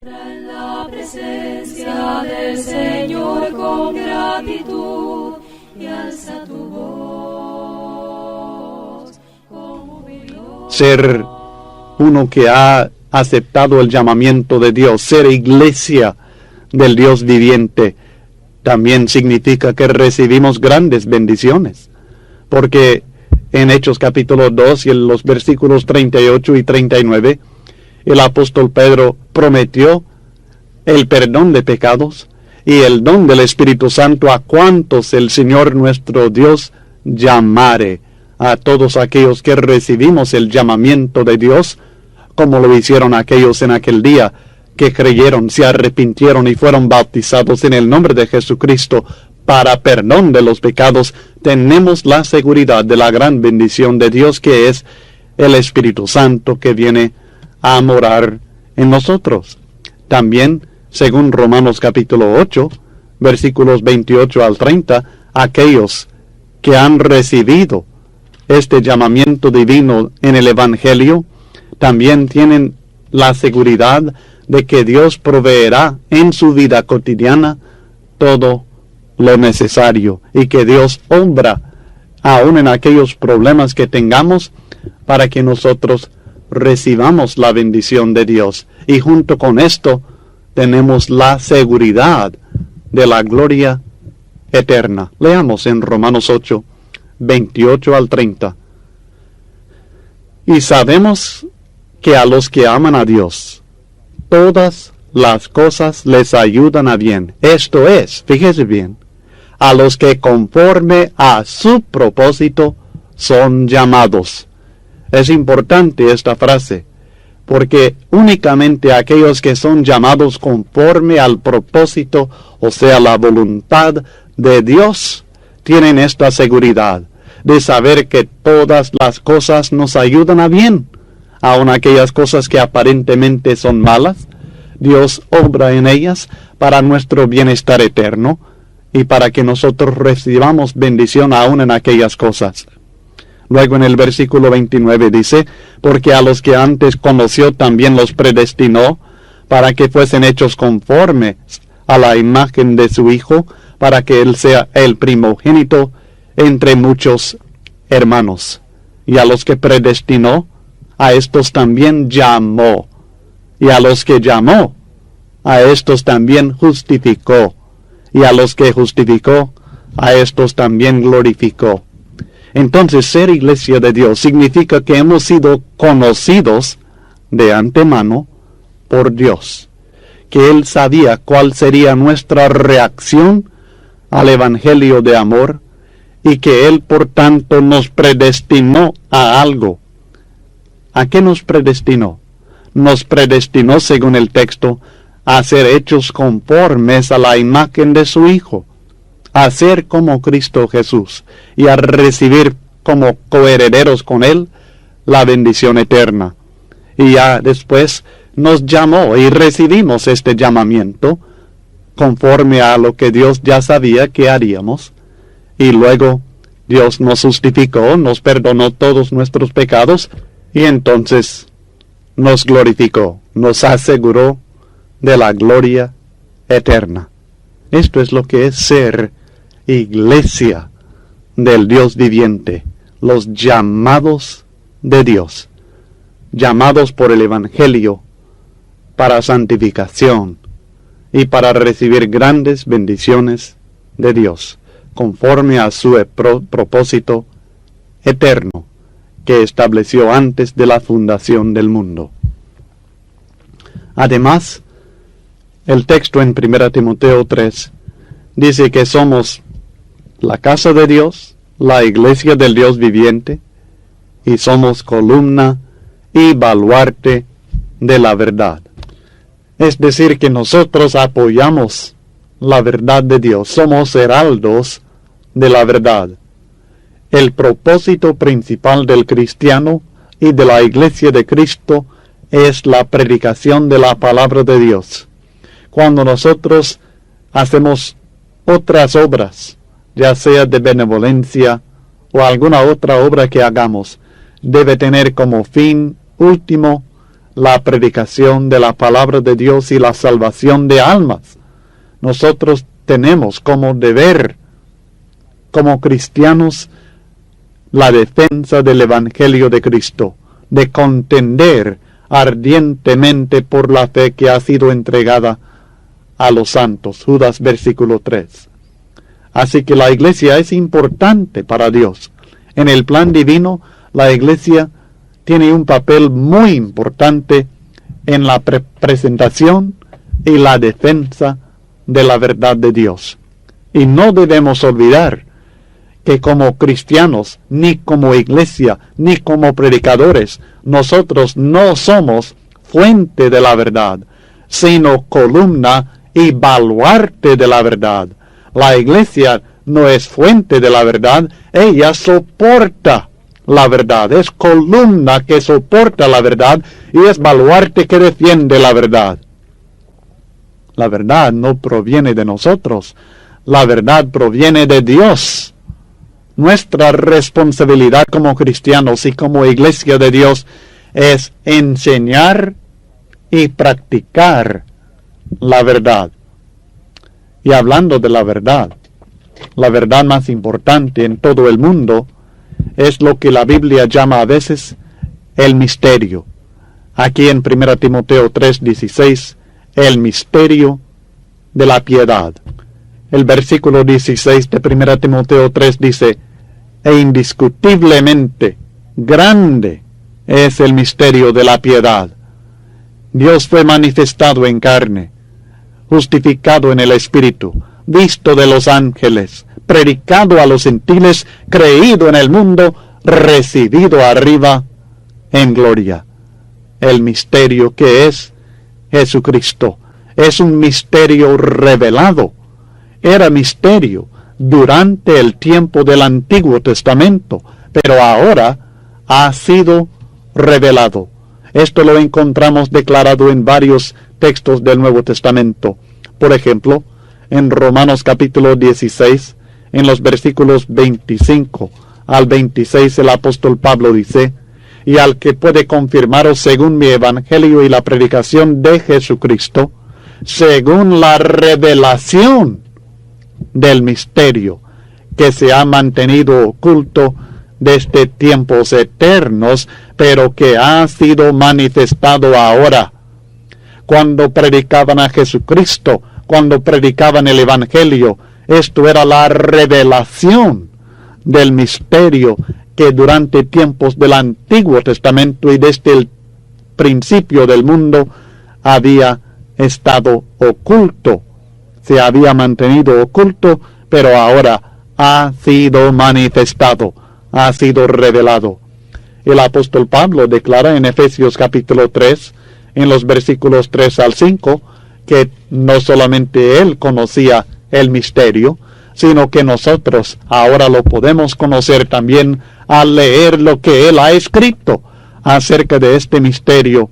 En la presencia del Señor con gratitud y alza tu voz con jubiloso. Ser uno que ha aceptado el llamamiento de Dios, ser iglesia del Dios viviente, también significa que recibimos grandes bendiciones, porque en Hechos capítulo 2 y en los versículos 38 y 39, el apóstol Pedro prometió el perdón de pecados y el don del Espíritu Santo a cuantos el Señor nuestro Dios llamare. A todos aquellos que recibimos el llamamiento de Dios, como lo hicieron aquellos en aquel día, que creyeron, se arrepintieron y fueron bautizados en el nombre de Jesucristo para perdón de los pecados, tenemos la seguridad de la gran bendición de Dios, que es el Espíritu Santo que viene a morar en nosotros. También, según Romanos capítulo 8, versículos 28 al 30, aquellos que han recibido este llamamiento divino en el Evangelio, también tienen la seguridad de que Dios proveerá en su vida cotidiana todo lo necesario, y que Dios obra aún en aquellos problemas que tengamos para que nosotros recibamos la bendición de Dios. Y junto con esto tenemos la seguridad de la gloria eterna. Leamos en Romanos 8, 28 al 30. Y sabemos que a los que aman a Dios, todas las cosas les ayudan a bien. Esto es, fíjese bien, a los que conforme a su propósito son llamados. Es importante esta frase, porque únicamente aquellos que son llamados conforme al propósito, o sea, la voluntad de Dios, tienen esta seguridad de saber que todas las cosas nos ayudan a bien. Aun aquellas cosas que aparentemente son malas, Dios obra en ellas para nuestro bienestar eterno y para que nosotros recibamos bendición aún en aquellas cosas. Luego en el versículo 29 dice, porque a los que antes conoció también los predestinó para que fuesen hechos conformes a la imagen de su Hijo, para que Él sea el primogénito entre muchos hermanos. Y a los que predestinó, a estos también llamó. Y a los que llamó, a estos también justificó. Y a los que justificó, a estos también glorificó. Entonces, ser iglesia de Dios significa que hemos sido conocidos de antemano por Dios, que Él sabía cuál sería nuestra reacción al Evangelio de amor, y que Él, por tanto, nos predestinó a algo. ¿A qué nos predestinó? Nos predestinó, según el texto, a ser hechos conformes a la imagen de su Hijo, a ser como Cristo Jesús, y a recibir como coherederos con Él la bendición eterna. Y ya después nos llamó y recibimos este llamamiento, conforme a lo que Dios ya sabía que haríamos, y luego Dios nos justificó, nos perdonó todos nuestros pecados, y entonces nos glorificó, nos aseguró de la gloria eterna. Esto es lo que es ser iglesia del Dios viviente, los llamados de Dios, llamados por el Evangelio para santificación y para recibir grandes bendiciones de Dios, conforme a su propósito eterno que estableció antes de la fundación del mundo. Además, el texto en 1 Timoteo 3 dice que somos la casa de Dios, la iglesia del Dios viviente, y somos columna y baluarte de la verdad. Es decir, que nosotros apoyamos la verdad de Dios, somos heraldos de la verdad. El propósito principal del cristiano y de la iglesia de Cristo es la predicación de la palabra de Dios. Cuando nosotros hacemos otras obras, ya sea de benevolencia o alguna otra obra que hagamos, debe tener como fin último la predicación de la palabra de Dios y la salvación de almas. Nosotros tenemos como deber, como cristianos, la defensa del Evangelio de Cristo, de contender ardientemente por la fe que ha sido entregada a los santos. Judas versículo 3. Así que la iglesia es importante para Dios. En el plan divino, la iglesia tiene un papel muy importante en la presentación y la defensa de la verdad de Dios. Y no debemos olvidar que como cristianos, ni como iglesia, ni como predicadores, nosotros no somos fuente de la verdad, sino columna y baluarte de la verdad. La iglesia no es fuente de la verdad, ella soporta la verdad, es columna que soporta la verdad y es baluarte que defiende la verdad. La verdad no proviene de nosotros, la verdad proviene de Dios. Nuestra responsabilidad como cristianos y como iglesia de Dios es enseñar y practicar la verdad. Y hablando de la verdad más importante en todo el mundo es lo que la Biblia llama a veces el misterio. Aquí en 1 Timoteo 3:16, el misterio de la piedad. El versículo 16 de 1 Timoteo 3 dice: e indiscutiblemente grande es el misterio de la piedad. Dios fue manifestado en carne, justificado en el Espíritu, visto de los ángeles, predicado a los gentiles, creído en el mundo, recibido arriba en gloria. El misterio que es Jesucristo es un misterio revelado. Era misterio durante el tiempo del Antiguo Testamento, pero ahora ha sido revelado. Esto lo encontramos declarado en varios textos del Nuevo Testamento. Por ejemplo, en Romanos capítulo 16, en los versículos 25 al 26, el apóstol Pablo dice: y al que puede confirmaros según mi evangelio y la predicación de Jesucristo, según la revelación del misterio que se ha mantenido oculto desde tiempos eternos, pero que ha sido manifestado ahora. Cuando predicaban a Jesucristo, cuando predicaban el Evangelio, esto era la revelación del misterio que durante tiempos del Antiguo Testamento y desde el principio del mundo había estado oculto. Se había mantenido oculto, pero ahora ha sido manifestado, ha sido revelado. El apóstol Pablo declara en Efesios capítulo 3, en los versículos 3 al 5, que no solamente él conocía el misterio, sino que nosotros ahora lo podemos conocer también al leer lo que él ha escrito acerca de este misterio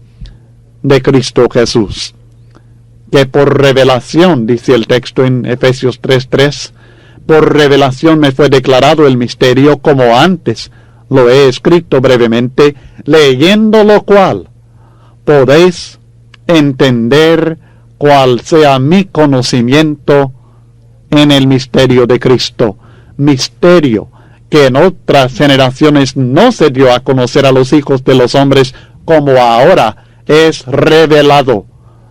de Cristo Jesús. Que por revelación, dice el texto en Efesios 3:3, por revelación me fue declarado el misterio, como antes lo he escrito brevemente, leyendo lo cual podéis entender cuál sea mi conocimiento en el misterio de Cristo. Misterio que en otras generaciones no se dio a conocer a los hijos de los hombres, como ahora es revelado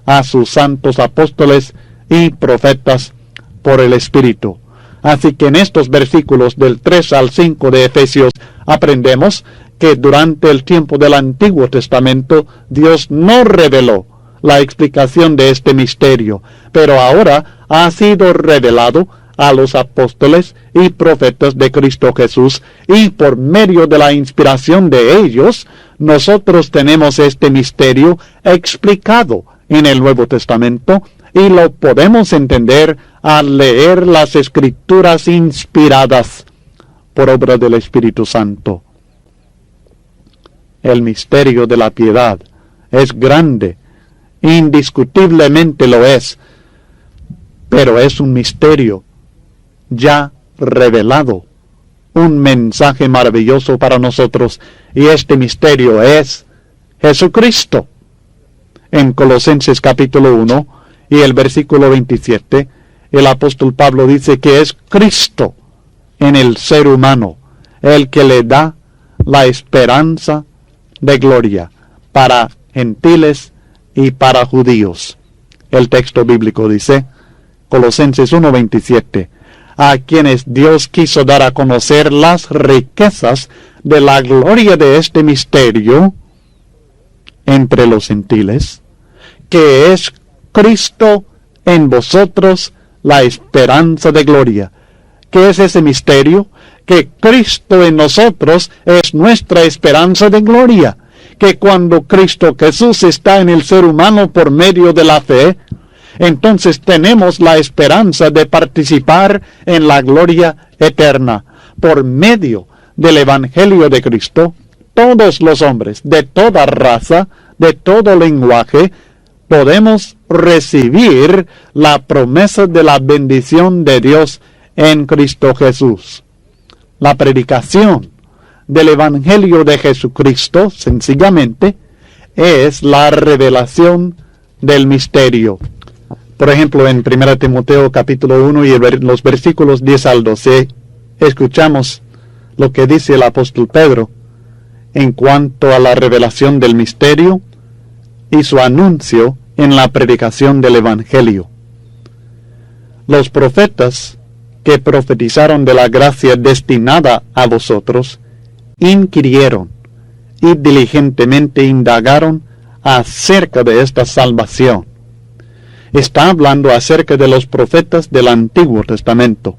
a sus santos apóstoles y profetas por el Espíritu. Así que en estos versículos del 3 al 5 de Efesios aprendemos que durante el tiempo del Antiguo Testamento Dios no reveló la explicación de este misterio, pero ahora ha sido revelado a los apóstoles y profetas de Cristo Jesús, y por medio de la inspiración de ellos, nosotros tenemos este misterio explicado en el Nuevo Testamento, y lo podemos entender al leer las Escrituras inspiradas por obra del Espíritu Santo. El misterio de la piedad es grande, indiscutiblemente lo es, pero es un misterio ya revelado, un mensaje maravilloso para nosotros, y este misterio es Jesucristo. en Colosenses capítulo 1 y el versículo 27, el apóstol Pablo dice que es Cristo en el ser humano el que le da la esperanza de gloria para gentiles y para judíos. El texto bíblico dice, Colosenses 1:27, a quienes Dios quiso dar a conocer las riquezas de la gloria de este misterio entre los gentiles, que es Cristo en vosotros, la esperanza de gloria. ¿Qué es ese misterio? Que Cristo en nosotros es nuestra esperanza de gloria. Que cuando Cristo Jesús está en el ser humano por medio de la fe, entonces tenemos la esperanza de participar en la gloria eterna. Por medio del Evangelio de Cristo, todos los hombres de toda raza, de todo lenguaje, podemos recibir la promesa de la bendición de Dios en Cristo Jesús. La predicación del Evangelio de Jesucristo, sencillamente, es la revelación del misterio. Por ejemplo, en 1 Timoteo capítulo 1 y los versículos 10 al 12, escuchamos lo que dice el apóstol Pedro en cuanto a la revelación del misterio y su anuncio en la predicación del Evangelio. Los profetas que profetizaron de la gracia destinada a vosotros, inquirieron y diligentemente indagaron acerca de esta salvación. Está hablando acerca de los profetas del Antiguo Testamento.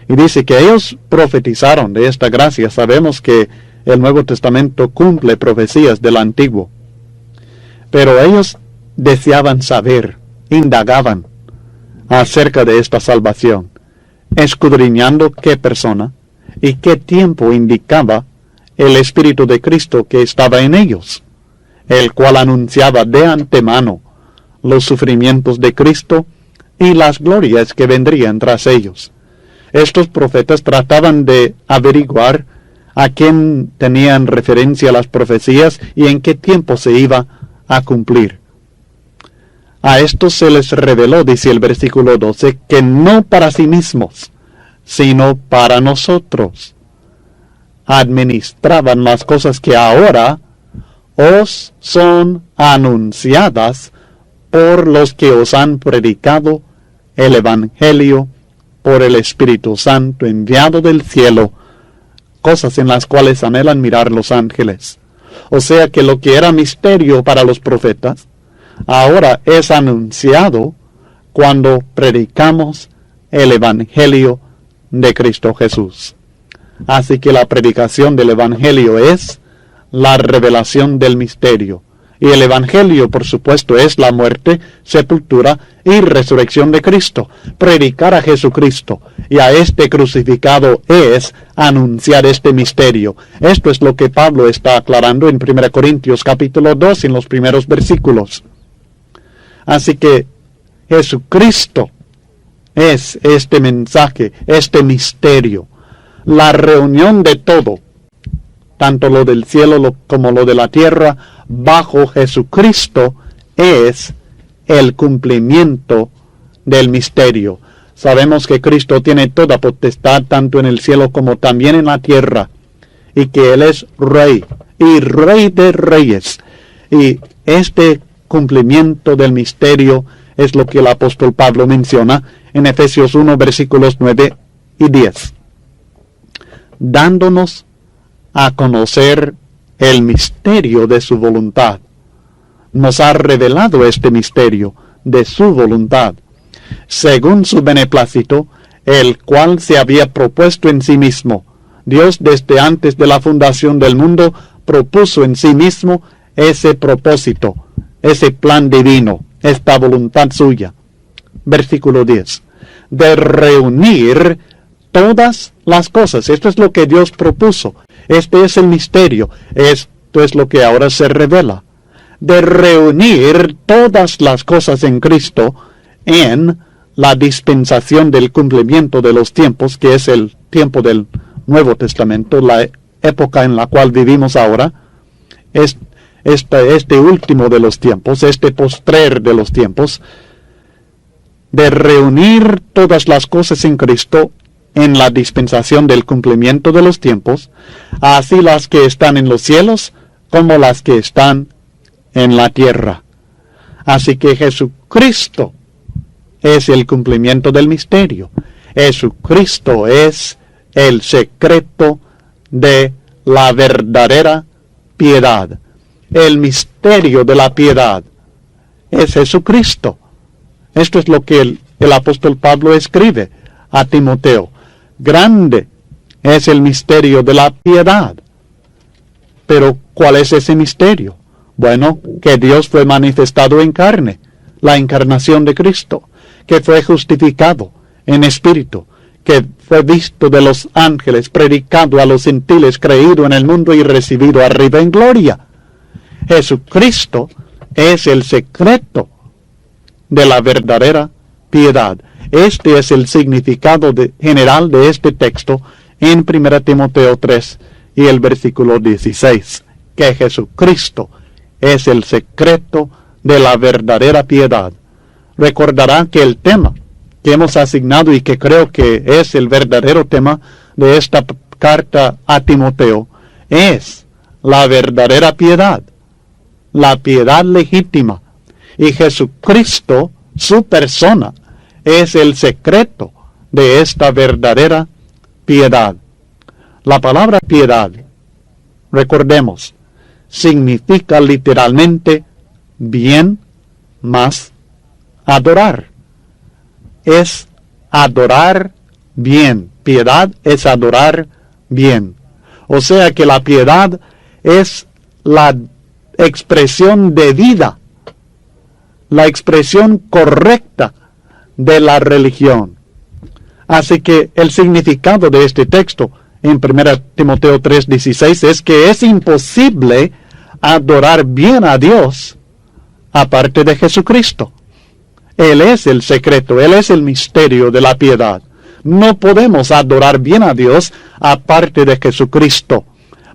Y dice que ellos profetizaron de esta gracia. Sabemos que el Nuevo Testamento cumple profecías del Antiguo. Pero ellos deseaban saber, indagaban acerca de esta salvación, escudriñando qué persona y qué tiempo indicaba el Espíritu de Cristo que estaba en ellos, el cual anunciaba de antemano los sufrimientos de Cristo y las glorias que vendrían tras ellos. Estos profetas trataban de averiguar a quién tenían referencia las profecías y en qué tiempo se iba a cumplir. A estos se les reveló, dice el versículo 12, que no para sí mismos, sino para nosotros administraban las cosas que ahora os son anunciadas por los que os han predicado el Evangelio por el Espíritu Santo enviado del cielo, cosas en las cuales anhelan mirar los ángeles. O sea que lo que era misterio para los profetas, ahora es anunciado cuando predicamos el Evangelio de Cristo Jesús. Así que la predicación del Evangelio es la revelación del misterio. Y el Evangelio, por supuesto, es la muerte, sepultura y resurrección de Cristo. Predicar a Jesucristo y a este crucificado es anunciar este misterio. Esto es lo que Pablo está aclarando en 1 Corintios capítulo 2, en los primeros versículos. Así que Jesucristo es este mensaje, este misterio, la reunión de todo, tanto lo del cielo como lo de la tierra, bajo Jesucristo, es el cumplimiento del misterio. Sabemos que Cristo tiene toda potestad, tanto en el cielo como también en la tierra, y que Él es Rey, y Rey de Reyes. Y este cumplimiento del misterio es lo que el apóstol Pablo menciona en Efesios 1, versículos 9 y 10. Dándonos a conocer el misterio de su voluntad. Nos ha revelado este misterio de su voluntad, según su beneplácito, el cual se había propuesto en sí mismo. Dios, desde antes de la fundación del mundo, propuso en sí mismo ese propósito, ese plan divino, esta voluntad suya. Versículo 10. De reunir todas las cosas. Esto es lo que Dios propuso. Este es el misterio. Esto es lo que ahora se revela. De reunir todas las cosas en Cristo en la dispensación del cumplimiento de los tiempos, que es el tiempo del Nuevo Testamento, la época en la cual vivimos ahora. este último de los tiempos, este postrer de los tiempos, de reunir todas las cosas en Cristo en la dispensación del cumplimiento de los tiempos, así las que están en los cielos como las que están en la tierra. Así que Jesucristo es el cumplimiento del misterio. Jesucristo es el secreto de la verdadera piedad. El misterio de la piedad es Jesucristo. Esto es lo que el apóstol Pablo escribe a Timoteo. Grande es el misterio de la piedad. Pero, ¿cuál es ese misterio? Bueno, que Dios fue manifestado en carne, la encarnación de Cristo, que fue justificado en espíritu, que fue visto de los ángeles, predicado a los gentiles, creído en el mundo y recibido arriba en gloria. Jesucristo es el secreto de la verdadera piedad. Este es el significado general de este texto en 1 Timoteo 3 y el versículo 16, que Jesucristo es el secreto de la verdadera piedad. Recordará que el tema que hemos asignado y que creo que es el verdadero tema de esta carta a Timoteo es la verdadera piedad, la piedad legítima. Y Jesucristo, su persona, es el secreto de esta verdadera piedad. La palabra piedad, recordemos, significa literalmente bien más adorar. Es adorar bien. Piedad es adorar bien. O sea que la piedad es la expresión debida, la expresión correcta de la religión. Así que el significado de este texto en 1 Timoteo 3:16 es que es imposible adorar bien a Dios aparte de Jesucristo. Él es el secreto, Él es el misterio de la piedad. No podemos adorar bien a Dios aparte de Jesucristo.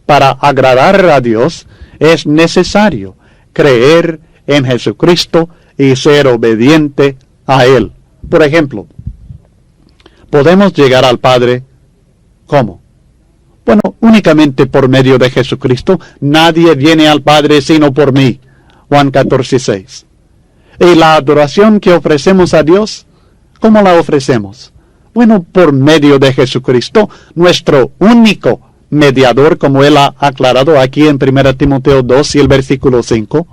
Para agradar a Dios es necesario creer en Jesucristo y ser obediente a Él. Por ejemplo, podemos llegar al Padre, ¿cómo? Bueno, únicamente por medio de Jesucristo. Nadie viene al Padre sino por mí. Juan 14:6. Y la adoración que ofrecemos a Dios, ¿cómo la ofrecemos? Bueno, por medio de Jesucristo, nuestro único mediador, como Él ha aclarado aquí en 1 Timoteo 2 y el versículo 5.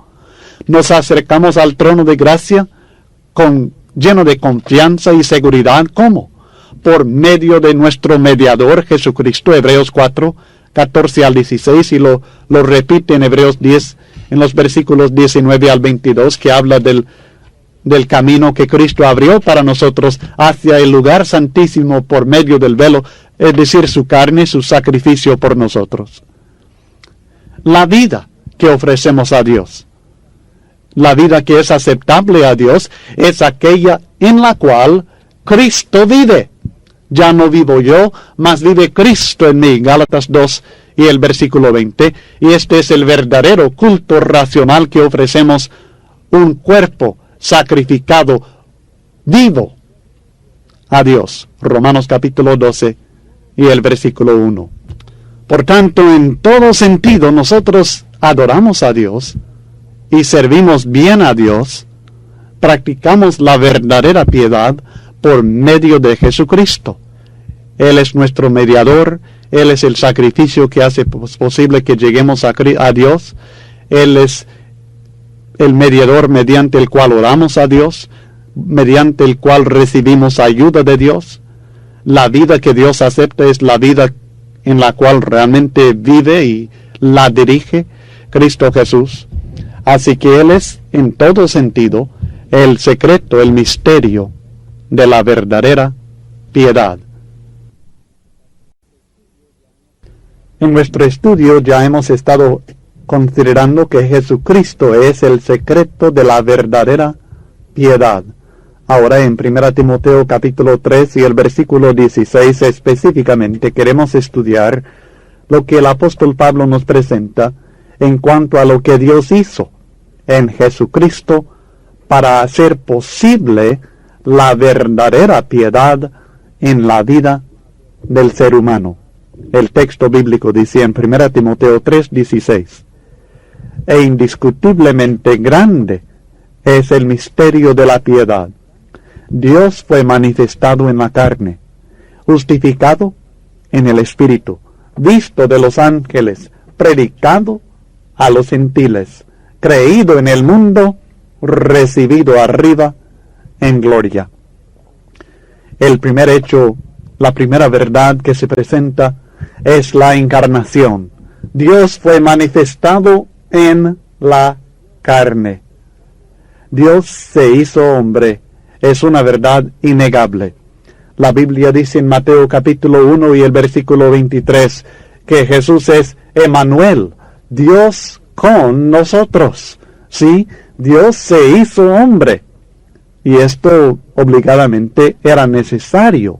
Nos acercamos al trono de gracia lleno de confianza y seguridad. ¿Cómo? Por medio de nuestro mediador Jesucristo, Hebreos 4, 14 al 16, y lo repite en Hebreos 10, en los versículos 19 al 22, que habla del camino que Cristo abrió para nosotros hacia el lugar santísimo por medio del velo, es decir, su carne, su sacrificio por nosotros. La vida que ofrecemos a Dios, la vida que es aceptable a Dios, es aquella en la cual Cristo vive. Ya no vivo yo, mas vive Cristo en mí. Gálatas 2 y el versículo 20. Y este es el verdadero culto racional que ofrecemos, un cuerpo sacrificado vivo a Dios. Romanos capítulo 12 y el versículo 1. Por tanto, en todo sentido, nosotros adoramos a Dios y servimos bien a Dios, practicamos la verdadera piedad por medio de Jesucristo. Él es nuestro mediador, Él es el sacrificio que hace posible que lleguemos a Dios, Él es el mediador mediante el cual oramos a Dios, mediante el cual recibimos ayuda de Dios. La vida que Dios acepta es la vida en la cual realmente vive y la dirige Cristo Jesús. Así que Él es, en todo sentido, el secreto, el misterio de la verdadera piedad. En nuestro estudio ya hemos estado considerando que Jesucristo es el secreto de la verdadera piedad. Ahora en 1 Timoteo capítulo 3 y el versículo 16 específicamente queremos estudiar lo que el apóstol Pablo nos presenta en cuanto a lo que Dios hizo en Jesucristo para hacer posible la verdadera piedad en la vida del ser humano. El texto bíblico dice en 1 Timoteo 3:16, e indiscutiblemente grande es el misterio de la piedad. Dios fue manifestado en la carne, justificado en el Espíritu, visto de los ángeles, predicado a los gentiles, creído en el mundo, recibido arriba en gloria. El primer hecho, la primera verdad que se presenta es la encarnación. Dios fue manifestado en la carne. Dios se hizo hombre. Es una verdad innegable. La Biblia dice en Mateo capítulo 1 y el versículo 23 que Jesús es Emmanuel, Dios con nosotros. Sí, Dios se hizo hombre. Y esto obligadamente era necesario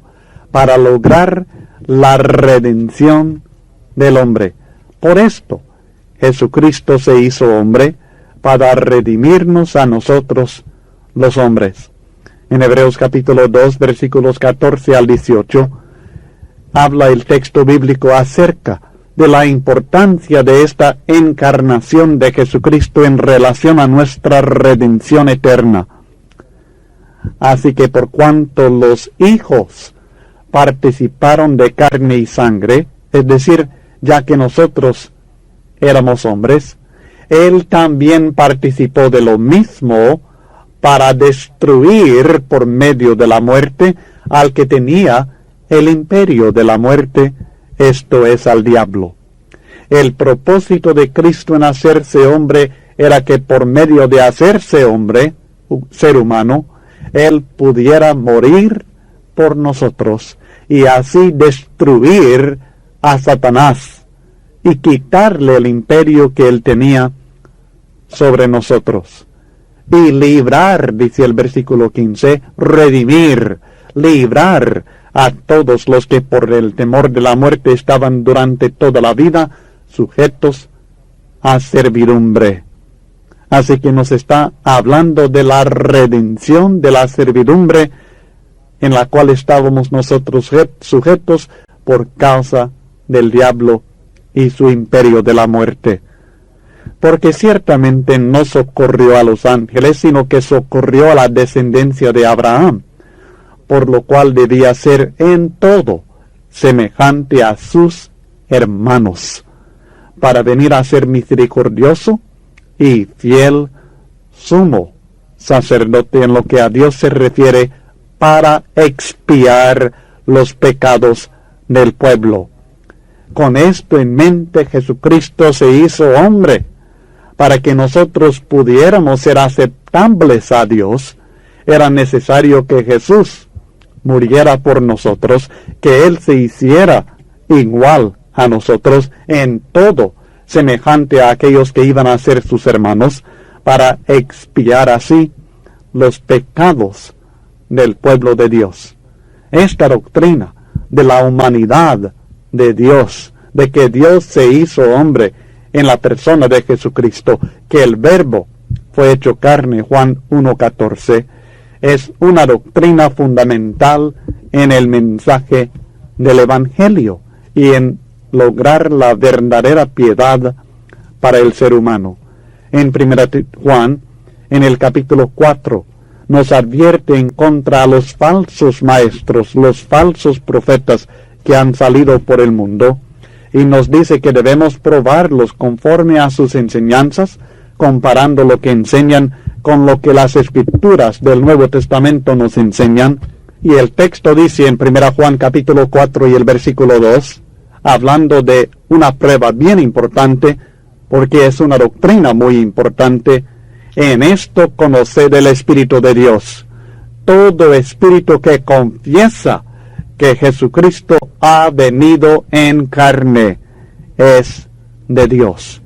para lograr la redención del hombre. Por esto, Jesucristo se hizo hombre para redimirnos a nosotros los hombres. En Hebreos capítulo 2, versículos 14 al 18, habla el texto bíblico acerca de la importancia de esta encarnación de Jesucristo en relación a nuestra redención eterna. Así que por cuanto los hijos participaron de carne y sangre, es decir, ya que nosotros éramos hombres, Él también participó de lo mismo para destruir por medio de la muerte al que tenía el imperio de la muerte, esto es, al diablo. El propósito de Cristo en hacerse hombre era que por medio de hacerse hombre, ser humano, Él pudiera morir por nosotros y así destruir a Satanás y quitarle el imperio que Él tenía sobre nosotros. Y librar, dice el versículo 15, redimir, librar a todos los que por el temor de la muerte estaban durante toda la vida sujetos a servidumbre. Así que nos está hablando de la redención de la servidumbre en la cual estábamos nosotros sujetos por causa del diablo y su imperio de la muerte. Porque ciertamente no socorrió a los ángeles, sino que socorrió a la descendencia de Abraham, por lo cual debía ser en todo semejante a sus hermanos, para venir a ser misericordioso y fiel sumo sacerdote en lo que a Dios se refiere, para expiar los pecados del pueblo. Con esto en mente, Jesucristo se hizo hombre, para que nosotros pudiéramos ser aceptables a Dios. Era necesario que Jesús muriera por nosotros, que Él se hiciera igual a nosotros en todo, semejante a aquellos que iban a ser sus hermanos, para expiar así los pecados del pueblo de Dios. Esta doctrina de la humanidad de Dios, de que Dios se hizo hombre en la persona de Jesucristo, que el Verbo fue hecho carne, Juan 1:14, es una doctrina fundamental en el mensaje del Evangelio y en lograr la verdadera piedad para el ser humano. En 1 Juan, en el capítulo 4, nos advierte en contra a los falsos maestros, los falsos profetas que han salido por el mundo, y nos dice que debemos probarlos conforme a sus enseñanzas, comparando lo que enseñan con lo que las Escrituras del Nuevo Testamento nos enseñan. Y el texto dice en 1 Juan capítulo 4 y el versículo 2, hablando de una prueba bien importante, porque es una doctrina muy importante: en esto conoced el Espíritu de Dios. Todo espíritu que confiesa que Jesucristo ha venido en carne es de Dios.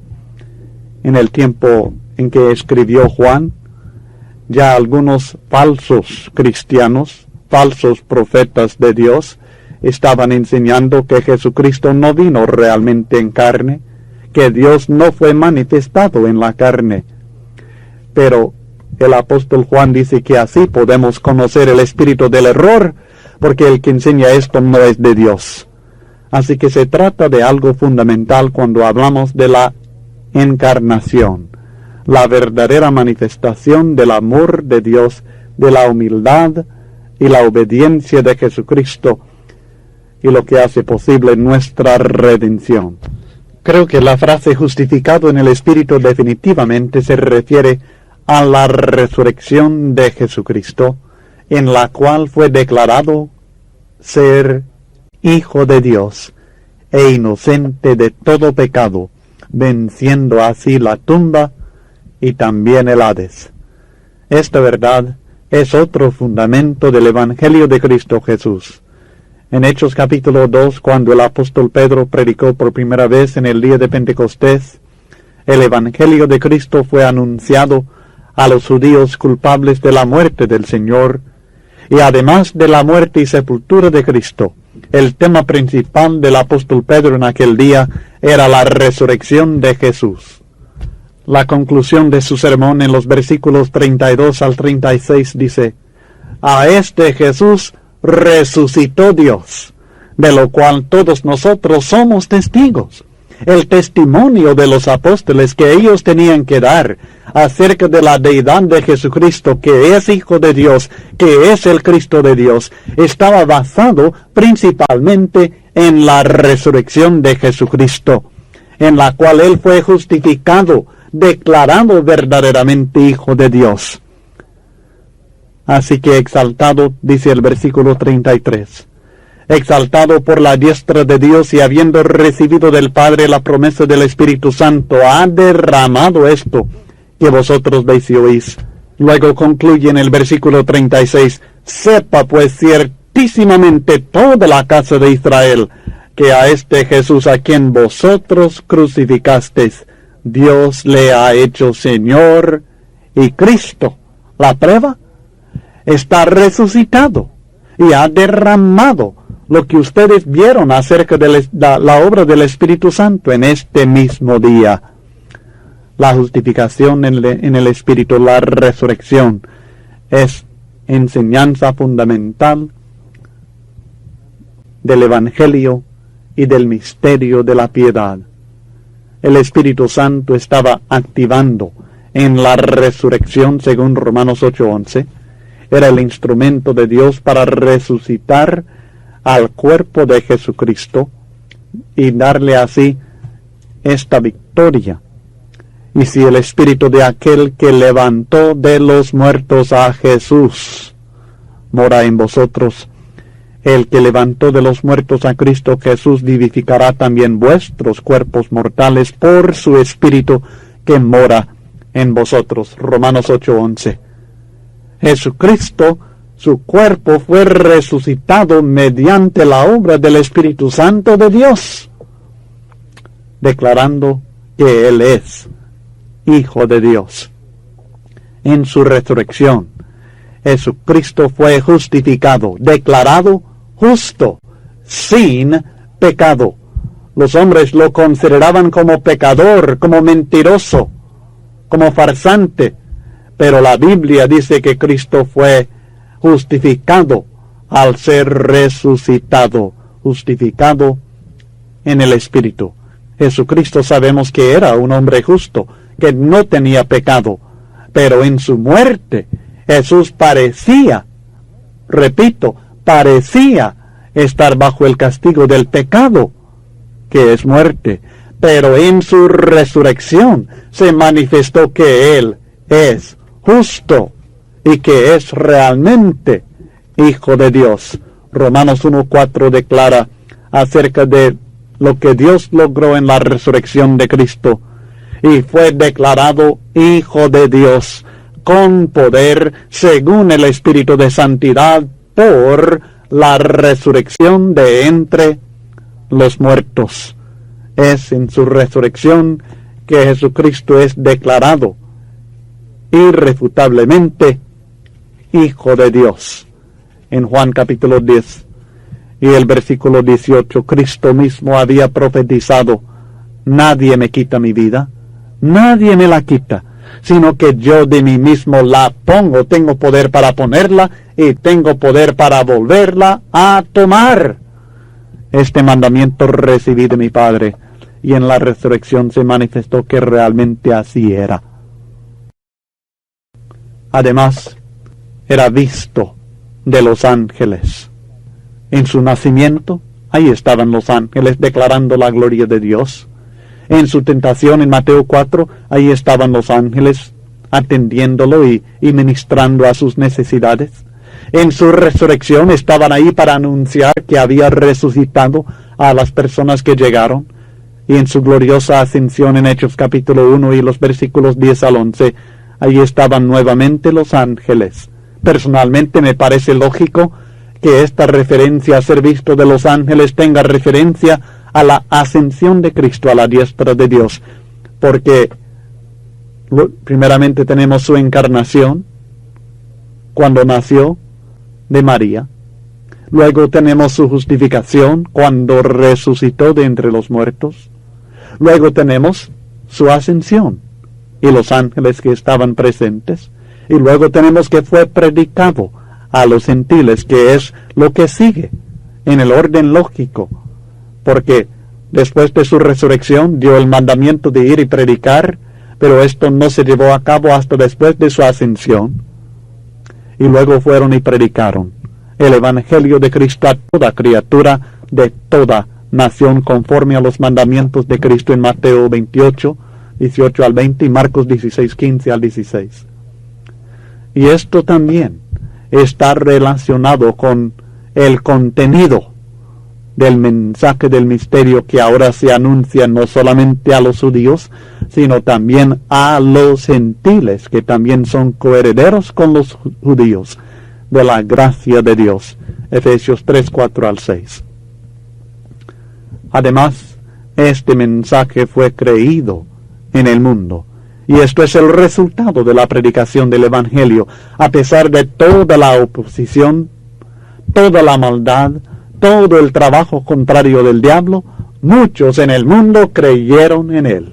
En el tiempo en que escribió Juan, ya algunos falsos cristianos, falsos profetas de Dios, estaban enseñando que Jesucristo no vino realmente en carne, que Dios no fue manifestado en la carne. Pero el apóstol Juan dice que así podemos conocer el espíritu del error, porque el que enseña esto no es de Dios. Así que se trata de algo fundamental cuando hablamos de la encarnación, la verdadera manifestación del amor de Dios, de la humildad y la obediencia de Jesucristo, y lo que hace posible nuestra redención. Creo que la frase justificado en el Espíritu definitivamente se refiere a la resurrección de Jesucristo, en la cual fue declarado ser Hijo de Dios e inocente de todo pecado, venciendo así la tumba y también el Hades. Esta verdad es otro fundamento del Evangelio de Cristo Jesús. En Hechos capítulo 2, cuando el apóstol Pedro predicó por primera vez en el día de Pentecostés, el Evangelio de Cristo fue anunciado a los judíos culpables de la muerte del Señor, y además de la muerte y sepultura de Cristo, el tema principal del apóstol Pedro en aquel día era la resurrección de Jesús. La conclusión de su sermón en los versículos 32 al 36 dice: a este Jesús resucitó Dios, de lo cual todos nosotros somos testigos. El testimonio de los apóstoles que ellos tenían que dar acerca de la deidad de Jesucristo, que es Hijo de Dios, que es el Cristo de Dios, estaba basado principalmente en la resurrección de Jesucristo, en la cual Él fue justificado, declarado verdaderamente Hijo de Dios. Así que exaltado, dice el versículo 33, exaltado por la diestra de Dios y habiendo recibido del Padre la promesa del Espíritu Santo, ha derramado esto que vosotros veis y oís. Luego concluye en el versículo 36, sepa pues ciertísimamente toda la casa de Israel, que a este Jesús a quien vosotros crucificasteis, Dios le ha hecho Señor y Cristo. La prueba: está resucitado y ha derramado lo que ustedes vieron acerca de la obra del Espíritu Santo en este mismo día. La justificación en el Espíritu, la resurrección, es enseñanza fundamental del Evangelio y del misterio de la piedad. El Espíritu Santo estaba activando en la resurrección, según Romanos 8:11, era el instrumento de Dios para resucitar al cuerpo de Jesucristo y darle así esta victoria. Y si el Espíritu de aquel que levantó de los muertos a Jesús mora en vosotros, el que levantó de los muertos a Cristo Jesús vivificará también vuestros cuerpos mortales por su Espíritu que mora en vosotros. Romanos 8:11. Jesucristo, su cuerpo fue resucitado mediante la obra del Espíritu Santo de Dios, declarando que Él es Hijo de Dios. En su resurrección, Jesucristo fue justificado, declarado justo, sin pecado. Los hombres lo consideraban como pecador, como mentiroso, como farsante, pero la Biblia dice que Cristo fue justificado al ser resucitado, justificado en el Espíritu. Jesucristo sabemos que era un hombre justo, que no tenía pecado, pero en su muerte Jesús parecía, repito, parecía estar bajo el castigo del pecado, que es muerte, pero en su resurrección se manifestó que Él es justo y que es realmente Hijo de Dios. Romanos 1:4 declara acerca de lo que Dios logró en la resurrección de Cristo, y fue declarado Hijo de Dios con poder según el Espíritu de Santidad por la resurrección de entre los muertos. Es en su resurrección que Jesucristo es declarado irrefutablemente Hijo de Dios. En Juan capítulo 10 y el versículo 18, Cristo mismo había profetizado nadie me quita mi vida, nadie me la quita, sino que yo de mí mismo la pongo. Tengo poder para ponerla y tengo poder para volverla a tomar. Este mandamiento recibí de mi Padre, y en la resurrección se manifestó que realmente así era. Además, era visto de los ángeles. En su nacimiento, ahí estaban los ángeles declarando la gloria de Dios. En su tentación en Mateo 4, ahí estaban los ángeles atendiéndolo y ministrando a sus necesidades. En su resurrección estaban ahí para anunciar que había resucitado a las personas que llegaron. Y en su gloriosa ascensión en Hechos capítulo 1 y los versículos 10 al 11, ahí estaban nuevamente los ángeles. Personalmente me parece lógico que esta referencia a ser visto de los ángeles tenga referencia a la ascensión de Cristo a la diestra de Dios, porque primeramente tenemos su encarnación cuando nació de María, luego tenemos su justificación cuando resucitó de entre los muertos, luego tenemos su ascensión y los ángeles que estaban presentes, y luego tenemos que fue predicado a los gentiles, que es lo que sigue en el orden lógico, porque después de su resurrección dio el mandamiento de ir y predicar, pero esto no se llevó a cabo hasta después de su ascensión. Y luego fueron y predicaron el Evangelio de Cristo a toda criatura de toda nación, conforme a los mandamientos de Cristo en Mateo 28, 18 al 20 y Marcos 16, 15 al 16. Y esto también está relacionado con el contenido del mensaje del misterio que ahora se anuncia no solamente a los judíos, sino también a los gentiles, que también son coherederos con los judíos de la gracia de Dios. Efesios 3, 4 al 6. Además, este mensaje fue creído en el mundo, y esto es el resultado de la predicación del Evangelio, a pesar de toda la oposición, toda la maldad, todo el trabajo contrario del diablo. Muchos en el mundo creyeron en él,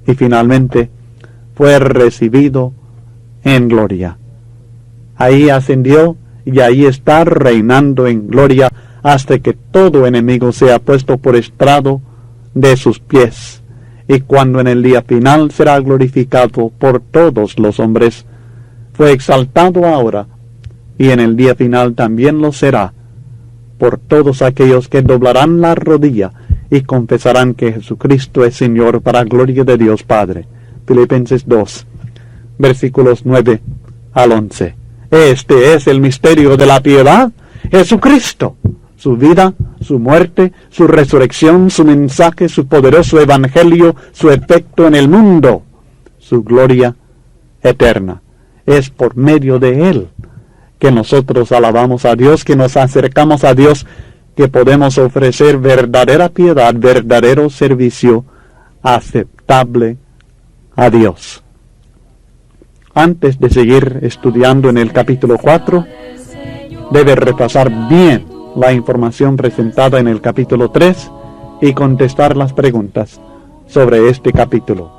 y finalmente fue recibido en gloria. Ahí ascendió y ahí está reinando en gloria hasta que todo enemigo sea puesto por estrado de sus pies, y cuando en el día final será glorificado por todos los hombres. Fue exaltado ahora, y en el día final también lo será por todos aquellos que doblarán la rodilla y confesarán que Jesucristo es Señor, para gloria de Dios Padre. Filipenses 2, versículos 9 al 11. Este es el misterio de la piedad. Jesucristo, su vida, su muerte, su resurrección, su mensaje, su poderoso evangelio, su efecto en el mundo, su gloria eterna. Es por medio de él que nosotros alabamos a Dios, que nos acercamos a Dios, que podemos ofrecer verdadera piedad, verdadero servicio aceptable a Dios. Antes de seguir estudiando en el capítulo 4, debe repasar bien la información presentada en el capítulo 3 y contestar las preguntas sobre este capítulo.